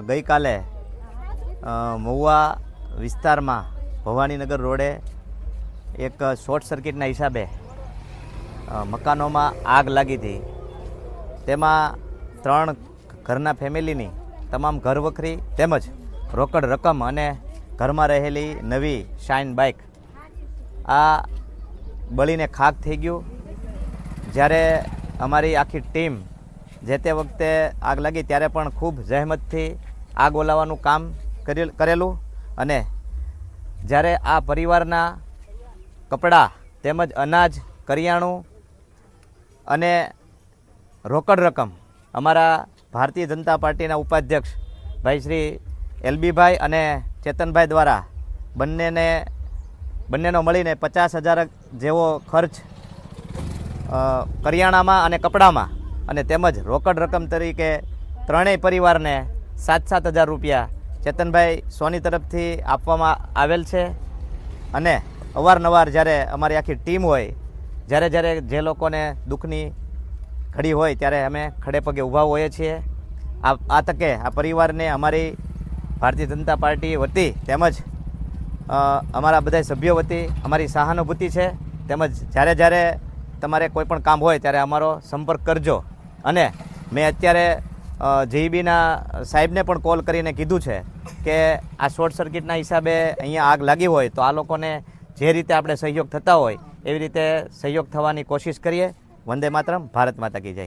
ગઈકાલે મહુવા વિસ્તારમાં ભવાનીનગર રોડે એક શોર્ટ સર્કિટના હિસાબે મકાનોમાં આગ લાગી હતી. તેમાં 3 ઘરના ફેમિલીની તમામ ઘરવખરી તેમજ રોકડ રકમ અને ઘરમાં રહેલી નવી શાઇન બાઇક આ બળીને ખાક થઈ ગયું. જ્યારે અમારી આખી ટીમ જે તે વખતે આગ લાગી ત્યારે પણ ખૂબ જહેમતથી આગ ઓલાવવાનું કામ કરેલું અને જ્યારે આ પરિવારના કપડાં તેમજ અનાજ કરિયાણું અને રોકડ રકમ અમારા ભારતીય જનતા પાર્ટીના ઉપાધ્યક્ષ ભાઈ શ્રી એલબીભાઈ અને ચેતનભાઈ દ્વારા બંનેનો મળીને 50,000 જેવો ખર્ચ કરિયાણામાં અને કપડામાં અને તેમજ રોકડ રકમ તરીકે ત્રણેય પરિવારને 7,000 રૂપિયા ચેતનભાઈ સોની તરફથી આપવામાં આવેલ છે. અને અવારનવાર જ્યારે અમારી આખી ટીમ હોય જ્યારે જે લોકોને દુઃખની ઘડી હોય ત્યારે અમે ખડે પગે ઊભા હોઈએ છીએ. આ તકે આ પરિવારને અમારી ભારતીય જનતા પાર્ટી વતી તેમજ અમારા બધા સભ્યો વતી અમારી સહાનુભૂતિ છે. તેમજ જ્યારે તમારે કોઈ પણ કામ હોય ત્યારે અમારો સંપર્ક કરજો. અને મેં અત્યારે જીઈબીના સાહેબને પણ કોલ કરીને કીધું છે કે આ શોર્ટ સર્કિટના હિસાબે અહીંયા આગ લાગી હોય તો આ લોકોને જે રીતે આપણે સહયોગ થતા હોય એવી રીતે સહયોગ થવાની કોશિશ કરીએ. વંદે માતરમ. ભારત માતા કી જય.